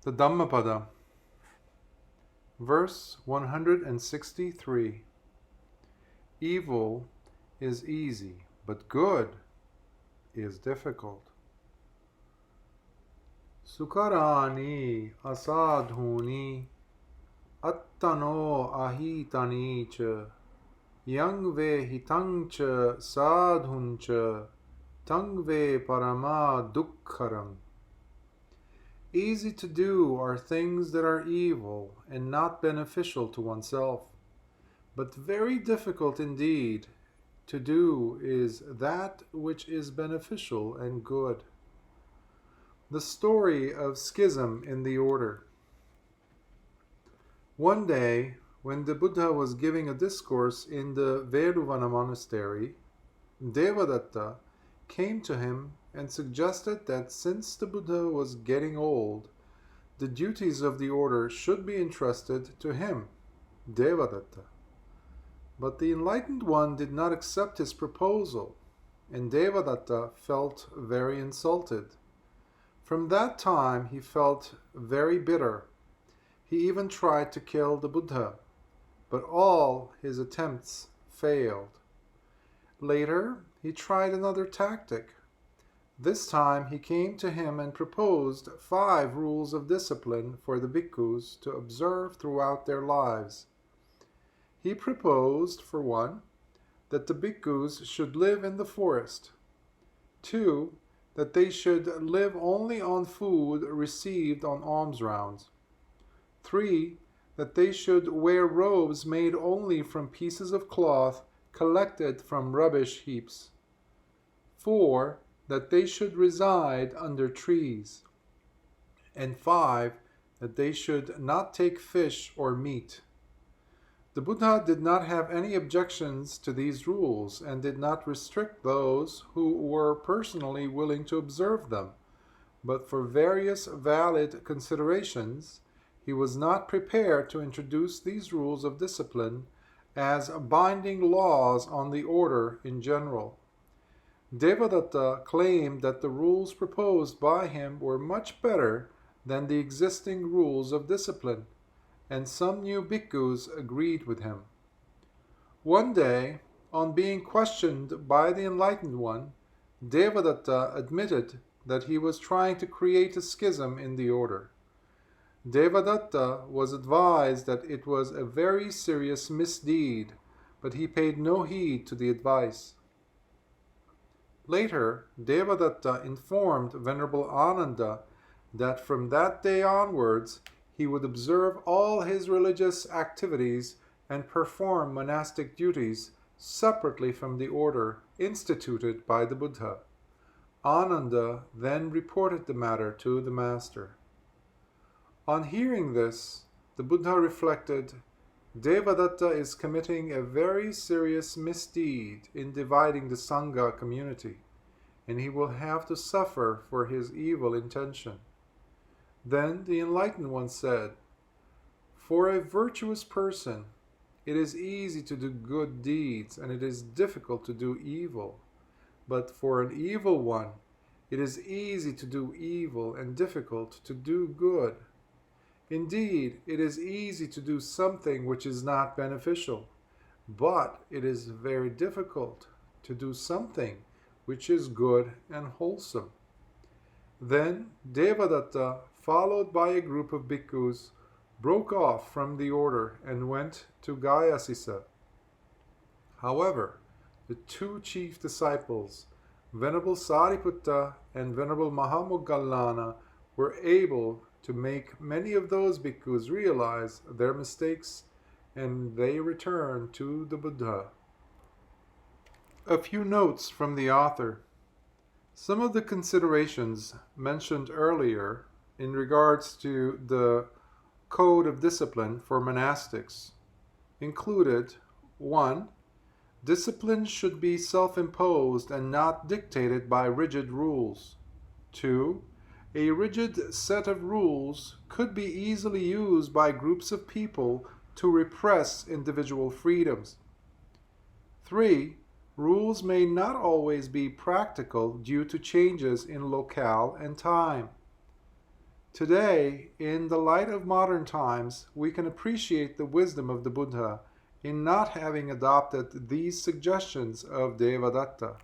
The Dhammapada, verse 163. Evil is easy, but good is difficult. Sukarani asadhuni attano ahitani cha yang ve hitang cha sadhun cha tang ve parama dukkharam. Easy to do are things that are evil and not beneficial to oneself, but very difficult indeed to do is that which is beneficial and good. The story of schism in the order. One day, when the Buddha was giving a discourse in the Vardhana monastery, Devadatta came to him and suggested that since the Buddha was getting old, the duties of the order should be entrusted to him, Devadatta. But the enlightened one did not accept his proposal, and Devadatta felt very insulted. From that time he felt very bitter. He even tried to kill the Buddha, but all his attempts failed. Later, he tried another tactic. This time he came to him and proposed 5 rules of discipline for the bhikkhus to observe throughout their lives. He proposed, for one, that the bhikkhus should live in the forest. 2, that they should live only on food received on alms rounds. 3, that they should wear robes made only from pieces of cloth collected from rubbish heaps. 4, that they should reside under trees. And 5, that they should not take fish or meat. The Buddha did not have any objections to these rules and did not restrict those who were personally willing to observe them, but for various valid considerations, he was not prepared to introduce these rules of discipline as binding laws on the order in general. Devadatta claimed that the rules proposed by him were much better than the existing rules of discipline, and some new bhikkhus agreed with him. One day, on being questioned by the enlightened one, Devadatta admitted that he was trying to create a schism in the order. Devadatta was advised that it was a very serious misdeed, but he paid no heed to the advice. Later, Devadatta informed Venerable Ananda that from that day onwards he would observe all his religious activities and perform monastic duties separately from the order instituted by the Buddha. Ananda then reported the matter to the Master. On hearing this, the Buddha reflected, Devadatta is committing a very serious misdeed in dividing the Sangha community, and he will have to suffer for his evil intention. Then the enlightened one said, For a virtuous person, it is easy to do good deeds, and it is difficult to do evil. But for an evil one, it is easy to do evil and difficult to do good. Indeed, it is easy to do something which is not beneficial, but it is very difficult to do something which is good and wholesome. Then Devadatta, followed by a group of bhikkhus, broke off from the order and went to Gayasisa. However, the 2 chief disciples, Venerable Sariputta and Venerable Mahamoggallana, were able to make many of those bhikkhus realize their mistakes, and they returned to the Buddha. A few notes from the author. Some of the considerations mentioned earlier in regards to the code of discipline for monastics included 1. Discipline should be self-imposed and not dictated by rigid rules. 2. A rigid set of rules could be easily used by groups of people to repress individual freedoms. 3. Rules may not always be practical due to changes in locale and time. Today, in the light of modern times, we can appreciate the wisdom of the Buddha in not having adopted these suggestions of Devadatta.